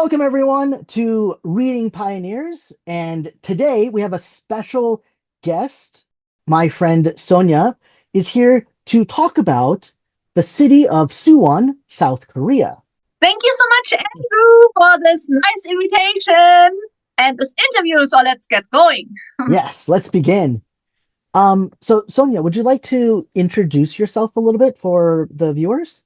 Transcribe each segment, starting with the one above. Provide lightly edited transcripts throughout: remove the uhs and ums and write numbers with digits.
Welcome, everyone, to Reading Pioneers. And today we have a special guest. My friend Sonja is here to talk about the city of Suwon, South Korea. Thank you so much, Andrew, for this nice invitation and this interview. So let's get going. Yes, let's begin. So Sonja, would you like to introduce yourself a little bit for the viewers?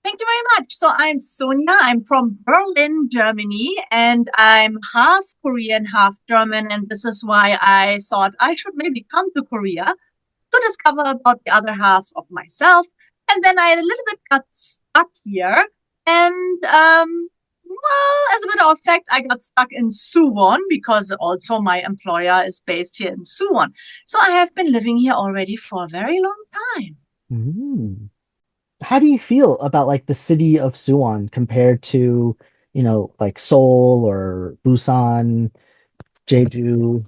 Thank you very much. So I'm Sonja. I'm from Berlin, Germany, and I'm half Korean, half German. And this is why I thought I should maybe come to Korea to discover about the other half of myself. And then I a little bit got stuck here. And well, as a matter of fact, I got stuck in Suwon because also my employer is based here in Suwon. So I have been living here already for a very long time. Mm. How do you feel about like the city of Suwon compared to, like Seoul or Busan, Jeju?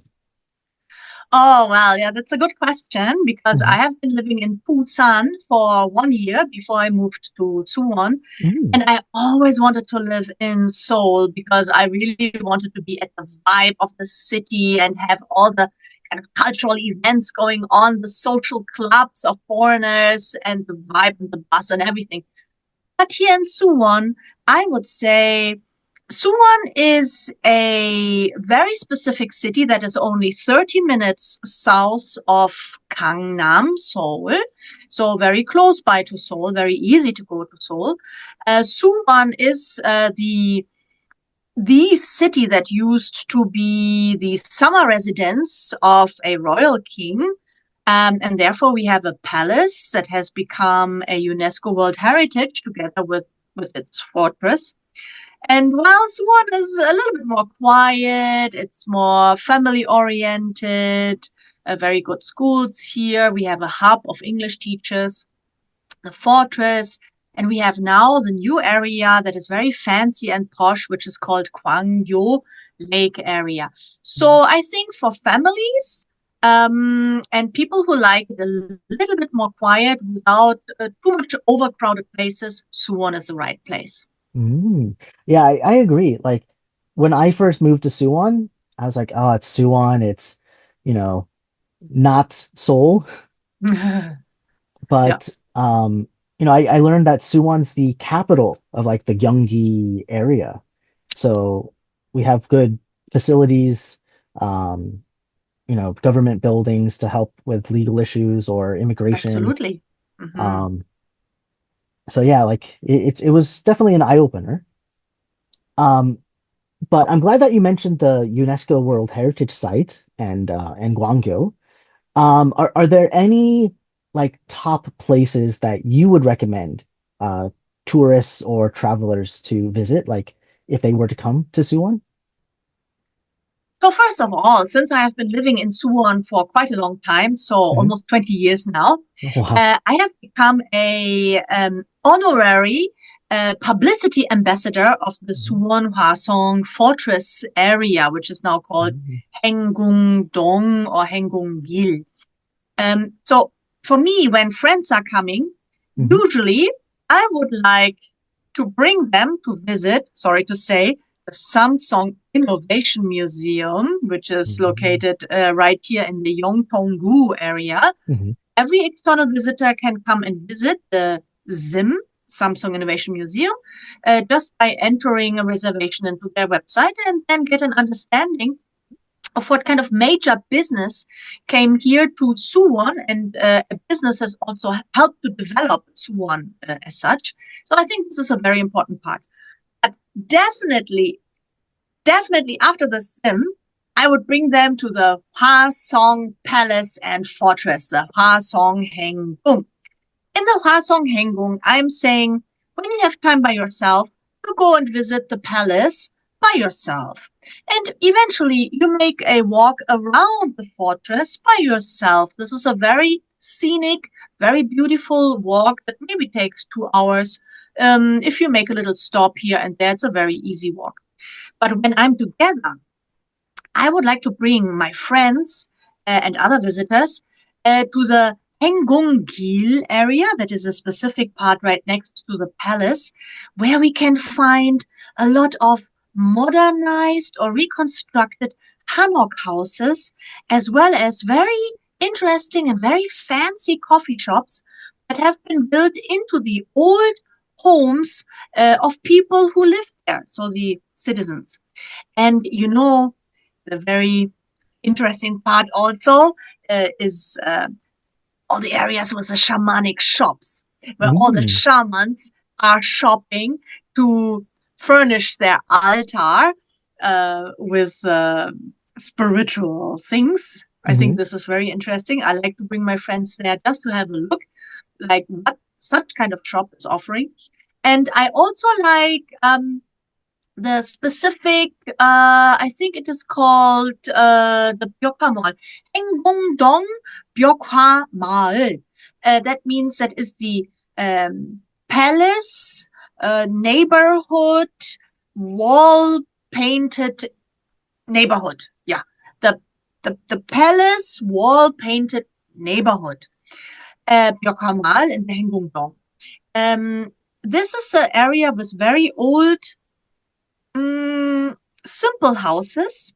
Oh, well, yeah, that's a good question because I Mhm. have been living in Busan for 1 year before I moved to Suwon. Mm. And I always wanted to live in Seoul because I really wanted to be at the vibe of the city and have all the kind of cultural events going on, the social clubs of foreigners and the vibe and the bus and everything. But here in Suwon, I would say Suwon is a very specific city that is only 30 minutes south of Gangnam, Seoul. So very close by to Seoul, very easy to go to Seoul. Suwon is the city that used to be the summer residence of a royal king. And therefore, we have a palace that has become a UNESCO World Heritage together with its fortress. And while Suwon is a little bit more quiet, it's more family oriented, very good schools here. We have a hub of English teachers, the fortress, and we have now the new area that is very fancy and posh, which is called Gwangyo Lake area. So I think for families, and people who like it a little bit more quiet without too much overcrowded places, Suwon is the right place. Mm. Yeah, I agree. Like when I first moved to Suwon, I was like, oh, it's Suwon. It's, you know, not Seoul. Yeah, But I learned that Suwon's the capital of like the Gyeonggi area. So we have good facilities, um, government buildings to help with legal issues or immigration. absolutely. Hmm. Um, so yeah, like it was definitely an eye opener. Um, but I'm glad that you mentioned the UNESCO World Heritage Site and Gwangyo. Are there any like top places that you would recommend uh tourists or travelers to visit, like if they were to come to Suwon? So first of all, since I have been living in Suwon for quite a long time, so Mhm. almost 20 years now, Wow. I have become a honorary publicity ambassador of the Mhm. Suwon Hwasong Fortress area, which is now called Mhm. Haenggung-dong or Haenggung-gil. So for me, when friends are coming, Mhm. usually I would like to bring them to visit, sorry to say, the Samsung Innovation Museum, which is Mhm. located right here in the Yongtong-gu area. Mhm. Every external visitor can come and visit the SIM, Samsung Innovation Museum, just by entering a reservation into their website and then get an understanding of what kind of major business came here to Suwon, and a business has also helped to develop Suwon as such. So I think this is a very important part. But definitely, definitely after the sim, I would bring them to the Hwasong Palace and Fortress, the Hwasong Hengung. In the Hwasong Hengung, I'm saying when you have time by yourself, you go and visit the palace by yourself. And eventually you make a walk around the fortress by yourself. This is a very scenic, very beautiful walk that maybe takes 2 hours. If you make a little stop here and there, it's a very easy walk. But when I'm together, I would like to bring my friends and other visitors to the Hengung-gil area, that is a specific part right next to the palace, where we can find a lot of modernized or reconstructed hanok houses, as well as very interesting and very fancy coffee shops that have been built into the old homes of people who lived there, so the citizens. And the very interesting part also is all the areas with the shamanic shops, where all the Mm, shamans are shopping to furnish their altar with spiritual things. I think hmm this is very interesting. I like to bring my friends there just to have a look, like what such kind of shop is offering. And I also like the specific, I think it is called the Byokha Mall, Hengbongdong Byokha Mall. That means that is the palace neighborhood wall painted neighborhood. Yeah, the the palace wall painted neighborhood. Byokha Mall in the Hengbongdong. Um, this is an area with very old Mm, simple houses.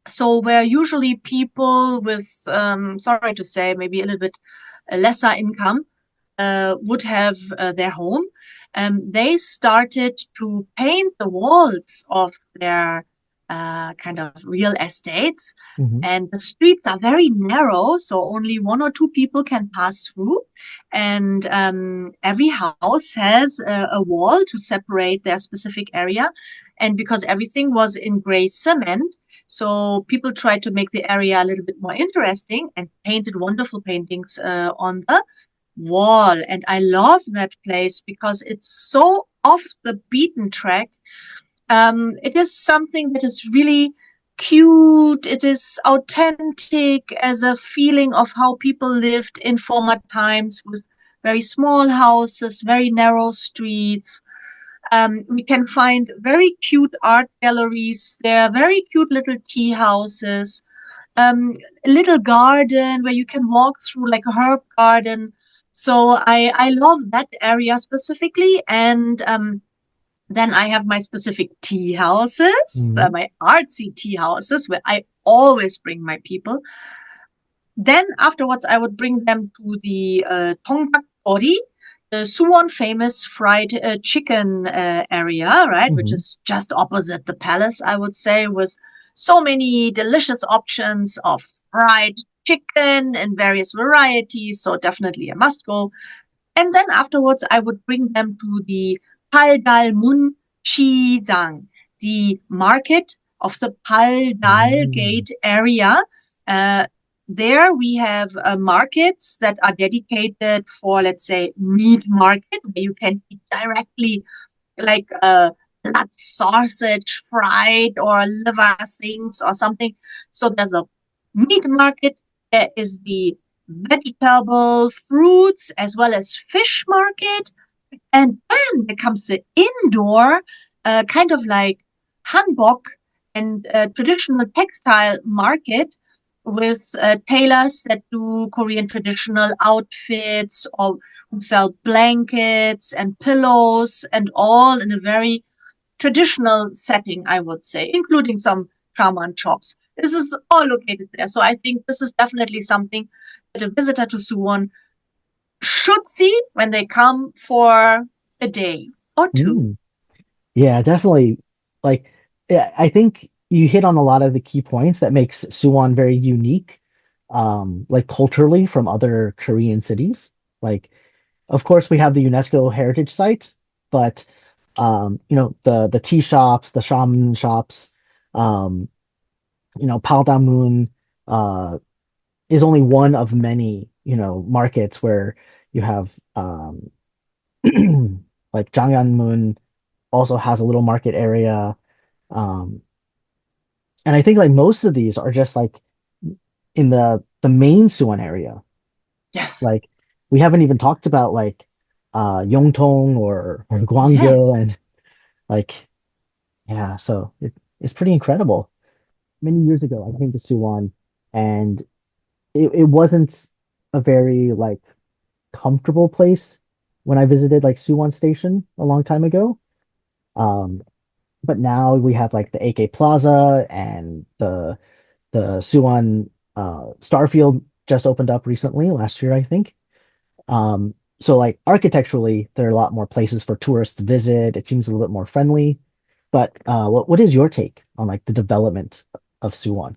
So where usually people with, sorry to say, maybe a little bit lesser income would have their home. They started to paint the walls of their kind of real estates. hmm And the streets are very narrow, so only one or two people can pass through. And every house has a wall to separate their specific area. And because everything was in gray cement, so people tried to make the area a little bit more interesting and painted wonderful paintings on the wall. And I love that place because it's so off the beaten track. It is something that is really cute. It is authentic as a feeling of how people lived in former times with very small houses, very narrow streets. We can find very cute art galleries there, very cute little tea houses, a little garden where you can walk through like a herb garden. So I love that area specifically. And then I have my specific tea houses, hmm my artsy tea houses where I always bring my people. Then afterwards, I would bring them to the Tonggakgori, the Suwon famous fried chicken area, right, which hmm is just opposite the palace, I would say, with so many delicious options of fried chicken in various varieties. So definitely a must go. And then afterwards, I would bring them to the Paldal Chijang, the market of the Paldal mm Gate area. Uh, there we have markets that are dedicated for, let's say, meat market, where you can eat directly like blood sausage fried or liver things or something. So there's a meat market. There is the vegetable, fruits, as well as fish market. And then there comes the indoor, kind of like hanbok and traditional textile market with tailors that do Korean traditional outfits or who sell blankets and pillows and all in a very traditional setting, I would say, including some shaman shops. This is all located there. So I think this is definitely something that a visitor to Suwon should see when they come for a day or two. mm. Yeah, definitely. Like, yeah, I think you hit on a lot of the key points that makes Suwon very unique, like culturally from other Korean cities. Like, of course, we have the UNESCO heritage site, but the tea shops, the shaman shops, um, Paldamun uh is only one of many, markets where you have like Jangyeonmun also has a little market area. Um, and I think like most of these are just like in the main Suwon area. Yes, Like we haven't even talked about like Yongtong or yes. Gwangyo and like yeah, so it's pretty incredible. Many years ago I came to Suwon and it wasn't a very like comfortable place when I visited like Suwon Station a long time ago. Um, but now we have like the AK Plaza and the Suwon Starfield just opened up recently, last year, I think. So like architecturally, there are a lot more places for tourists to visit. It seems a little bit more friendly. But what is your take on like the development of Suwon?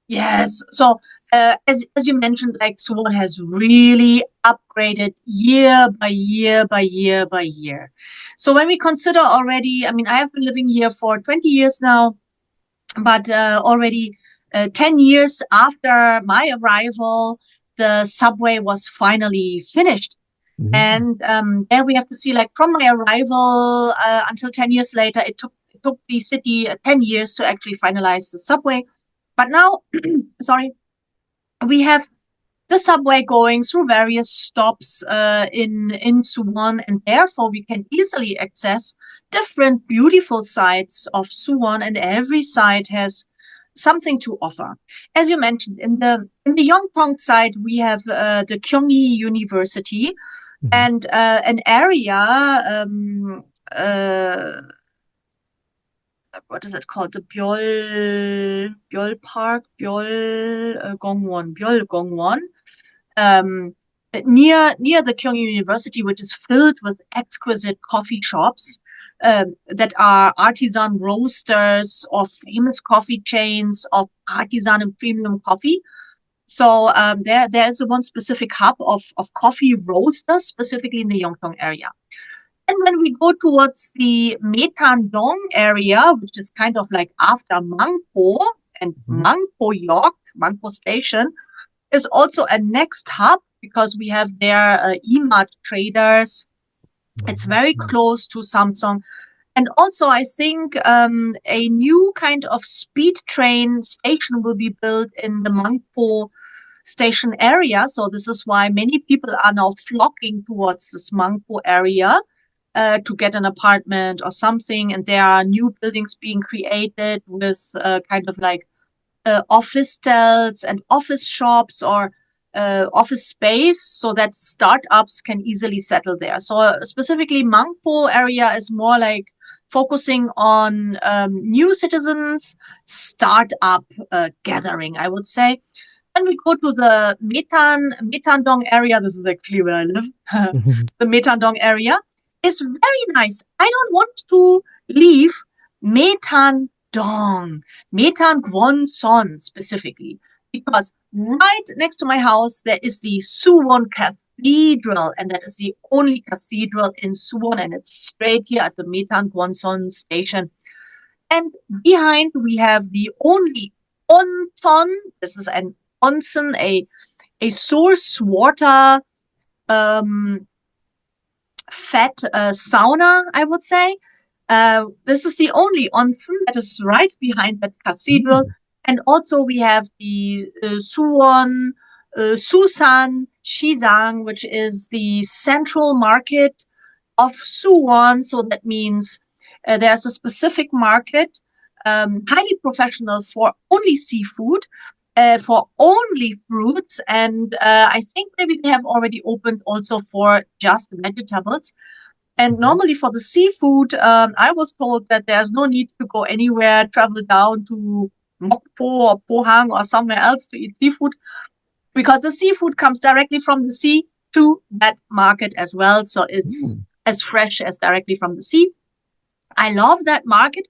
Yes. So, as you mentioned, like Suwon has really upgraded year by year by year by year. So when we consider already, I mean, I have been living here for 20 years now, but already 10 years after my arrival, the subway was finally finished. Mhm. And there we have to see, like, from my arrival until 10 years later, it took the city 10 years to actually finalize the subway. But now, sorry, we have the subway going through various stops in Suwon, and therefore we can easily access different beautiful sites of Suwon, and every site has something to offer. As you mentioned, in the Yongpyong side, we have the Kyunghee University Mhm. and an area. Uh, what is it called? The Byol Park, Byol Gongwon, um, near the Kyung University, which is filled with exquisite coffee shops that are artisan roasters of famous coffee chains of artisan and premium coffee. So there is one specific hub of coffee roasters, specifically in the Yongtong area. And when we go towards the Metandong area, which is kind of like after Mangpo and Mhm. Mangpo York, Mangpo Station, is also a next hub because we have there e-mart traders. It's very Mhm. close to Samsung. And also, I think a new kind of speed train station will be built in the Mangpo station area. So this is why many people are now flocking towards this Mangpo area to get an apartment or something. And there are new buildings being created with kind of like office stalls and office shops or office space so that startups can easily settle there. So specifically, Mangpo area is more like focusing on new citizens, startup gathering, I would say. Then we go to the Metandong area. This is actually where I live. Mhm. The Metandong area is very nice. I don't want to leave Metandong, Metan Gwonson specifically, because right next to my house there is the Suwon Cathedral, and that is the only cathedral in Suwon, and it's straight here at the Metan Gwonson station. And behind we have the only onton. This is an onsen, a source water um, fed sauna, I would say. This is the only onsen that is right behind that cathedral. Mhm. And also we have the Suwon, Susan, Shizang, which is the central market of Suwon. So that means there's a specific market, highly professional for only seafood, for only fruits, and I think maybe they have already opened also for just vegetables. And Mhm. normally for the seafood, I was told that there's no need to go anywhere, travel down to Mokpo or Pohang or somewhere else to eat seafood because the seafood comes directly from the sea to that market as well. So it's Mhm. as fresh as directly from the sea. I love that market.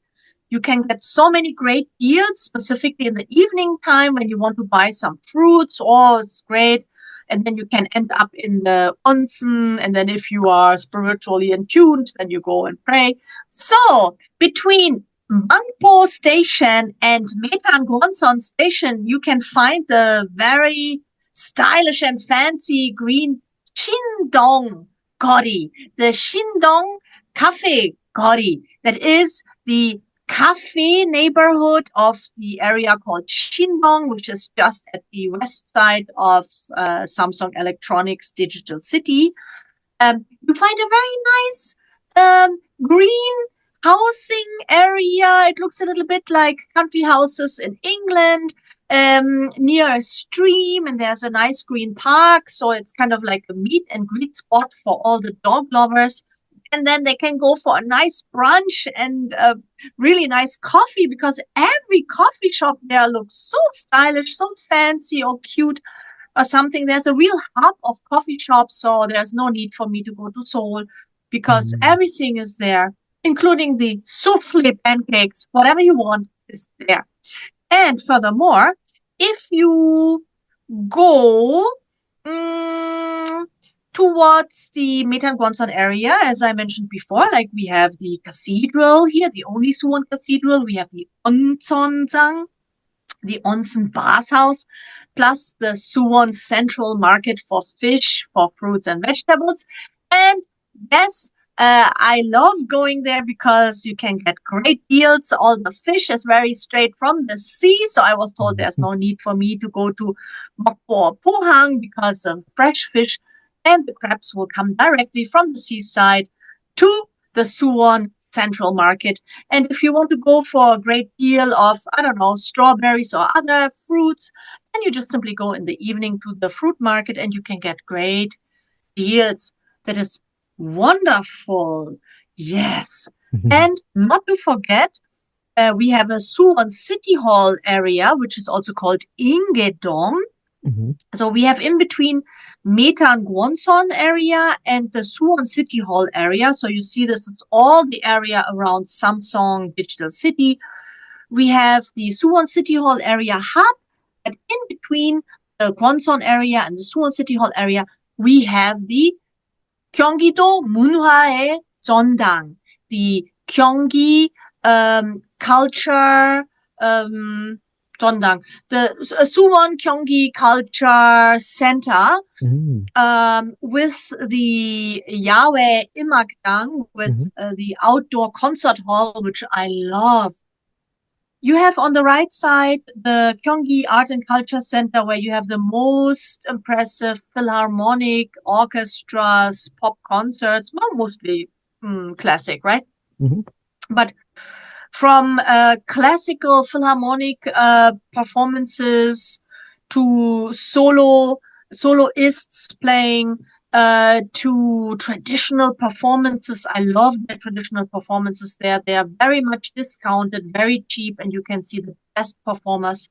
You can get so many great deals, specifically in the evening time when you want to buy some fruits. Oh, it's great. And then you can end up in the onsen. And then if you are spiritually attuned, then you go and pray. So between Mangpo Station and Metangwonson Station, you can find the very stylish and fancy green Shindong Gori, the Shindong Cafe Gori. That is the cafe neighborhood of the area called Shindong, which is just at the west side of Samsung Electronics Digital City. You find a very nice green housing area. It looks a little bit like country houses in England, near a stream, and there's a nice green park. So it's kind of like a meet and greet spot for all the dog lovers. and then they can go for a nice brunch and a really nice coffee, because every coffee shop there looks so stylish, so fancy or cute or something. There's a real hub of coffee shops, so there's no need for me to go to Seoul because Mm, everything is there, including the souffle pancakes. Whatever you want is there. And furthermore, if you go mm, towards the Metan area, as I mentioned before, like we have the cathedral here, the only Suwon cathedral, we have the Onseonjang, the onsen bathhouse, plus the Suwon Central Market for fish, for fruits and vegetables. And yes, I love going there because you can get great deals. All the fish is very straight from the sea. So I was told there's mhm, no need for me to go to Mokpo or Pohang because the fresh fish and the crabs will come directly from the seaside to the Suwon Central Market. And if you want to go for a great deal of, I don't know, strawberries or other fruits, then you just simply go in the evening to the fruit market and you can get great deals. That is wonderful. Yes. mhm, And not to forget, we have a Suwon City Hall area, which is also called Ingedong. mhm, So we have in between Metan Gwonson area and the Suwon City Hall area. So you see this is all the area around Samsung Digital City. We have the Suwon City Hall area hub, and in between the Gwonson area and the Suwon City Hall area, we have the 경기도 문화의 전당, the Gyeonggi culture 전당, the Suwon Gyeonggi Culture Center, mhm, with the Yahweh Imagdang, with mhm, the outdoor concert hall, which I love. You have on the right side the Gyeonggi Art and Culture Center, where you have the most impressive philharmonic orchestras, pop concerts, well, mostly classic, right? mhm, But from classical philharmonic performances to soloists playing, to traditional performances. I love the traditional performances there. They are very much discounted, very cheap, and you can see the best performers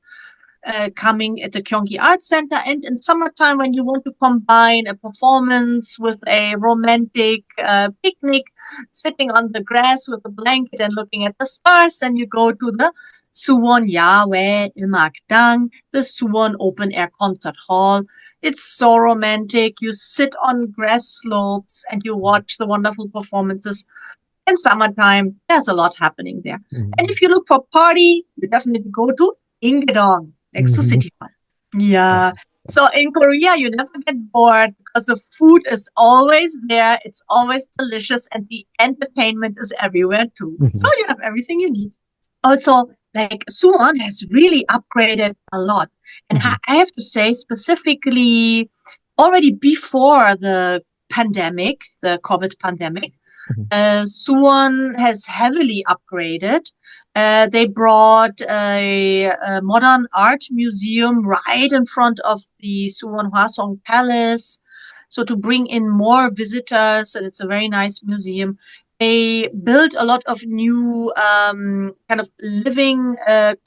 coming at the Gyeonggi Arts Center. And in summertime, when you want to combine a performance with a romantic picnic, sitting on the grass with a blanket and looking at the stars, and you go to the Suwon Yahweh Imakdang, the Suwon Open Air Concert Hall. It's so romantic. You sit on grass slopes and you watch the wonderful performances. In summertime, there's a lot happening there. And mhm, if you look for party, you definitely go to Ingedong, next to mhm. City Hall. Yeah. Wow. So in Korea, you never get bored because the food is always there. It's always delicious and the entertainment is everywhere too. So Mhm, you have everything you need. Also, like Suwon has really upgraded a lot. And mhm, I have to say, specifically, already before the pandemic, the COVID pandemic, mhm, Suwon has heavily upgraded. They brought a modern art museum right in front of the Suwon Hwasong Palace. So to bring in more visitors, and it's a very nice museum. They built a lot of new kind of living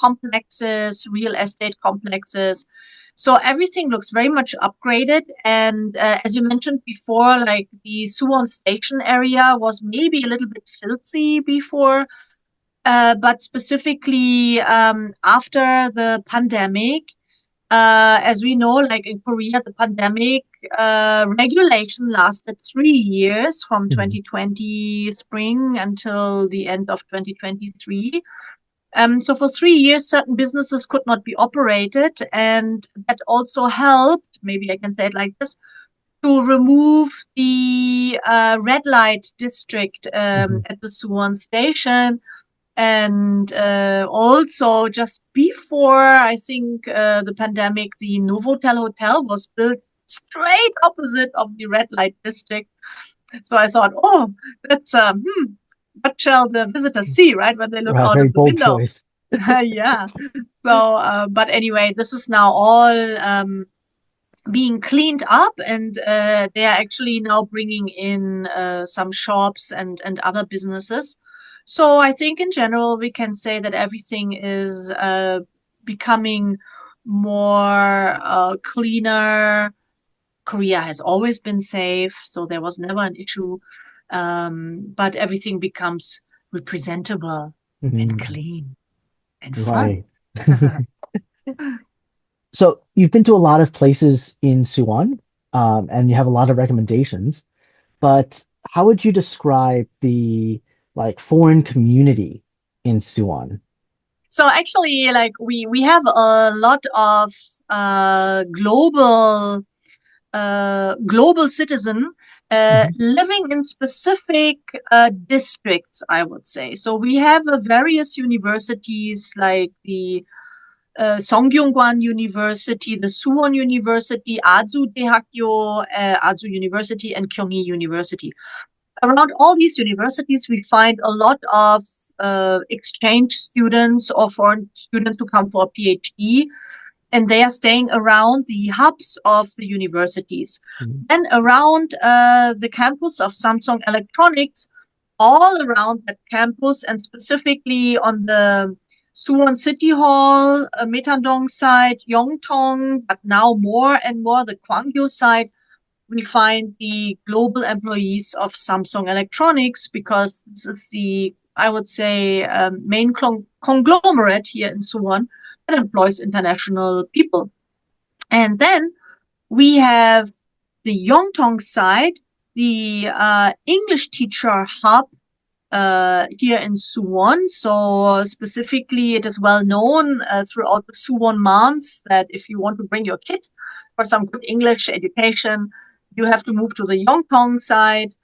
complexes, real estate complexes. So everything looks very much upgraded. And as you mentioned before, like the Suwon station area was maybe a little bit filthy before. But specifically after the pandemic, as we know, like in Korea, the pandemic regulation lasted 3 years from mhm, 2020 spring until the end of 2023. So for 3 years, certain businesses could not be operated, and that also helped, maybe I can say it like this, to remove the red light district mhm, at the Suwon station. And also, just before I think the pandemic, the Novotel Hotel was built straight opposite of the red light district. So I thought, oh, that's what shall the visitors see, right, when they look Wow, out very of the bold window? choice. Yeah. So, but anyway, this is now all being cleaned up, and they are actually now bringing in some shops and other businesses. So I think in general we can say that everything is becoming more cleaner. Korea has always been safe, so there was never an issue. But everything becomes representable and Mhm. clean and fun. Right. So you've been to a lot of places in Suwon, and you have a lot of recommendations, but how would you describe the like foreign community in Suwon? So actually, like we have a lot of global citizen Mhm. living in specific districts, I would say. So we have various universities like the Songyungwan University, the Suwon University, Azu University, and Kyunghee University. Around all these universities, we find a lot of exchange students or foreign students who come for a PhD, and they are staying around the hubs of the universities. Mhm. Then around the campus of Samsung Electronics, all around that campus, and specifically on the Suwon City Hall, Metandong side, Yongtong, but now more and more the Gwangju side, we find the global employees of Samsung Electronics, because this is the, I would say, main conglomerate here in Suwon that employs international people. And then we have the Yongtong side, the English teacher hub here in Suwon. So specifically, it is well known throughout the Suwon moms that if you want to bring your kid for some good English education, you have to move to the Yongtong side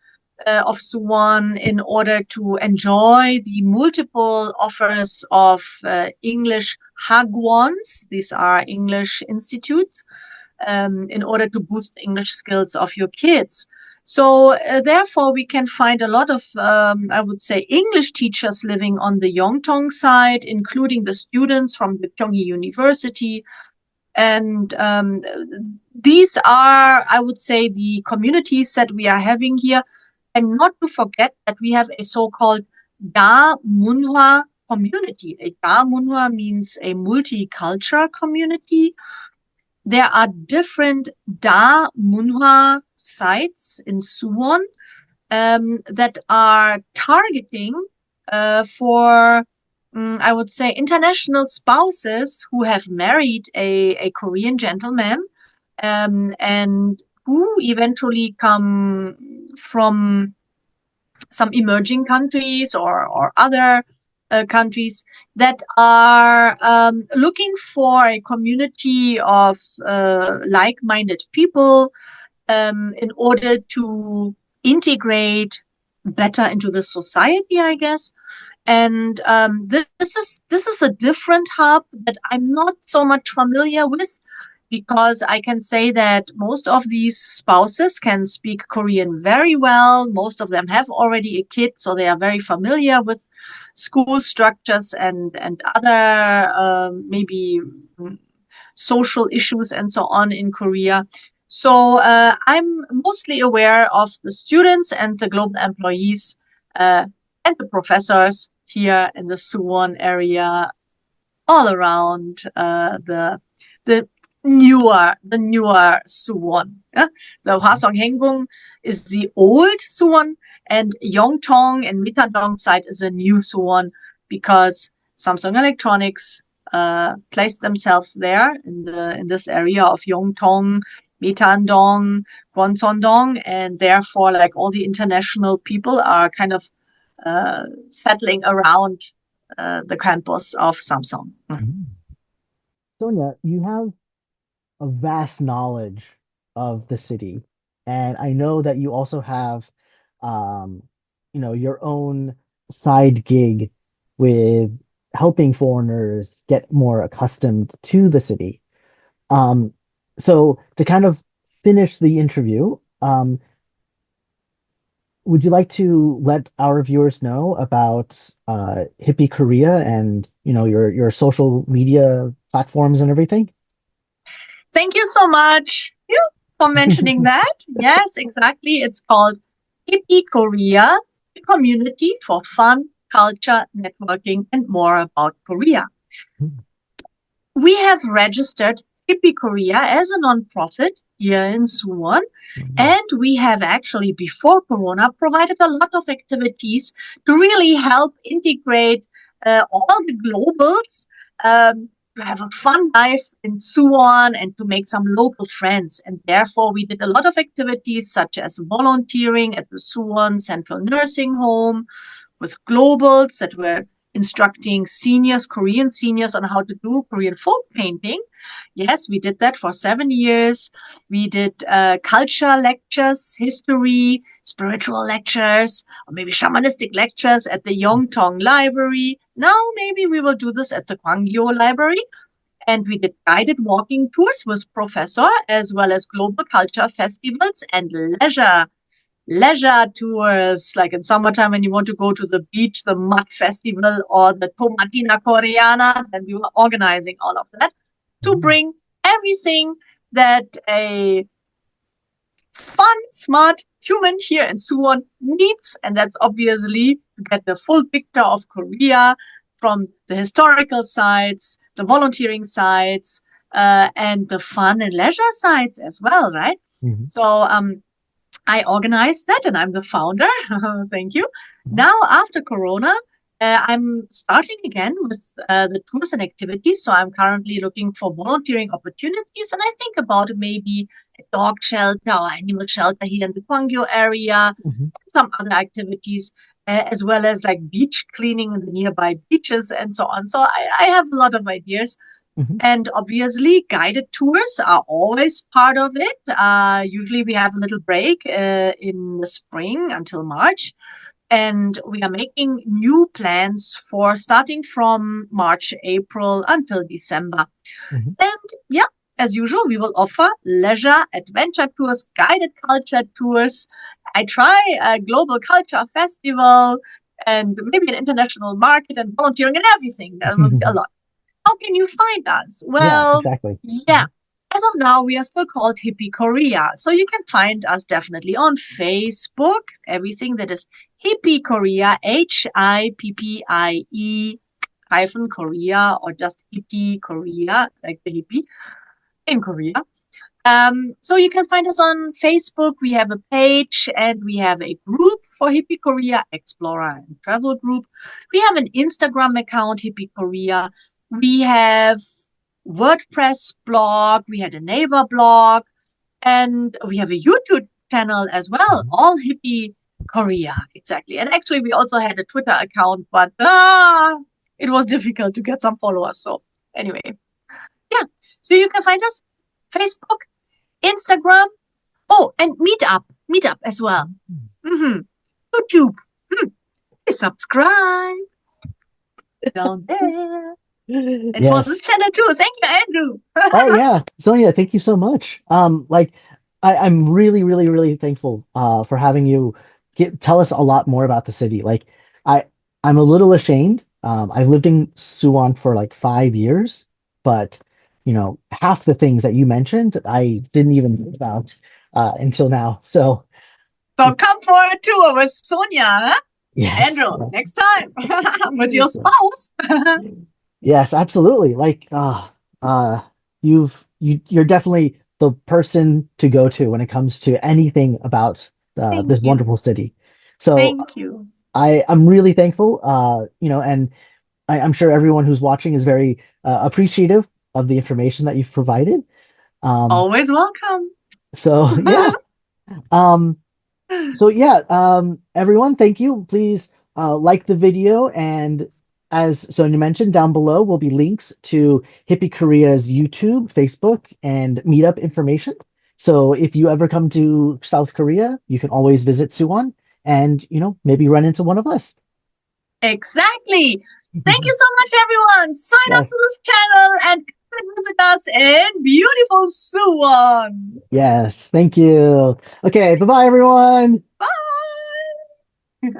of Suwon in order to enjoy the multiple offers of English hagwons. These are English institutes in order to boost the English skills of your kids. So therefore, we can find a lot of, I would say, English teachers living on the Yongtong side, including the students from the Kyunghee University. And these are, I would say, the communities that we are having here. And not to forget that we have a so-called Da Munhwa community. A Da Munhwa means a multicultural community. There are different Da Munhwa sites in Suwon that are targeting for, I would say, international spouses who have married a Korean gentleman and who eventually come from some emerging countries or other countries that are looking for a community of like-minded people in order to integrate better into the society, I guess. And this is a different hub that I'm not so much familiar with, because I can say that most of these spouses can speak Korean very well. Most of them have already a kid, so they are very familiar with school structures and other maybe social issues and so on in Korea. So I'm mostly aware of the students and the global employees and the professors here in the Suwon area, all around the the newer Suwon. Yeah? The Hwasong Hengung is the old Suwon, and Yongtong and Mitandong side is a new Suwon, because Samsung Electronics placed themselves there in this area of Yongtong, Mitandong, Gwonsondong, and therefore, like, all the international people are kind of settling around the campus of Samsung. Mhm. Sonia, you have a vast knowledge of the city, and I know that you also have, um, your own side gig with helping foreigners get more accustomed to the city. Um, so to kind of finish the interview, would you like to let our viewers know about Hippie Korea and your social media platforms and everything? Thank you so much. for mentioning that. Yes, exactly. It's called HippieKorea, a community for fun, culture, networking, and more about Korea. We have registered HippieKorea as a nonprofit here in Suwon, and we have actually, before Corona, provided a lot of activities to really help integrate all the globals to have a fun life in Suwon and to make some local friends. And therefore, we did a lot of activities such as volunteering at the Suwon Central Nursing Home with globals that were instructing seniors, Korean seniors, on how to do Korean folk painting. Yes, we did that for 7 years. We did culture lectures, history, spiritual lectures, or maybe shamanistic lectures at the Yongtong Library. Now maybe we will do this at the Gwangyo Library. And we did guided walking tours with professor, as well as global culture festivals and leisure tours, like in summertime when you want to go to the beach, the mud festival, or the Tomatina Coreana, then we were organizing all of that to bring everything that a fun, smart human here in Suwon needs. And that's obviously to get the full picture of Korea from the historical sites, the volunteering sites, and the fun and leisure sites as well, right? Mhm. So I organized that and I'm the founder. Thank you. Mhm. Now, after Corona, I'm starting again with the tours and activities. So I'm currently looking for volunteering opportunities. And I think about maybe a dog shelter or animal shelter here in the Gwangyo area, Mhm. some other activities, as well as like beach cleaning in the nearby beaches and so on. So I have a lot of ideas. Mhm. And obviously, guided tours are always part of it. Usually, we have a little break in the spring until March. And we are making new plans for starting from March, April until December. Mhm. And yeah, as usual, we will offer leisure, adventure tours, guided culture tours. I try a global culture festival and maybe an international market and volunteering and everything. That will be a lot. How can you find us? Yeah, Well, exactly. yeah. As of now, we are still called Hippie Korea. So you can find us definitely on Facebook. Everything that is Hippie Korea, HIPPIE hyphen Korea, or just Hippie Korea, like the hippie in Korea. So you can find us on Facebook. We have a page and we have a group for Hippie Korea Explorer and Travel Group. We have an Instagram account, Hippie Korea. We have WordPress blog. We had a Naver blog, and we have a YouTube channel as well. Mhm. All Hippie Korea, exactly. And actually, we also had a Twitter account, but it was difficult to get some followers. So anyway, yeah. So you can find us Facebook, Instagram. Oh, and Meetup as well. Mm-hmm. YouTube. Hmm. Please subscribe down there. And for Yes. this channel too. Thank you, Andrew. Oh yeah, Sonia, thank you so much. Like I'm really, really, really thankful for having you tell us a lot more about the city. Like I I'm a little ashamed. I've lived in Suwon for like 5 years, but half the things that you mentioned I didn't even think about until now. So So come for a tour with Sonja, huh? yes, Andrew, next time with your spouse. yes, absolutely. Like, you're definitely the person to go to when it comes to anything about Thank this you. wonderful city. So Thank you. I'm really thankful. And I'm sure everyone who's watching is very appreciative of the information that you've provided. Um, Always welcome. so yeah. Um, everyone, thank you. Please like the video, and as Sonia mentioned, down below will be links to Hippie Korea's YouTube, Facebook, and Meetup information. So if you ever come to South Korea, you can always visit Suwon and maybe run into one of us. Exactly. Thank you so much, everyone. Sign up to Yes, this channel and come and visit us in beautiful Suwon. yes, thank you. Okay, bye bye, everyone. Bye.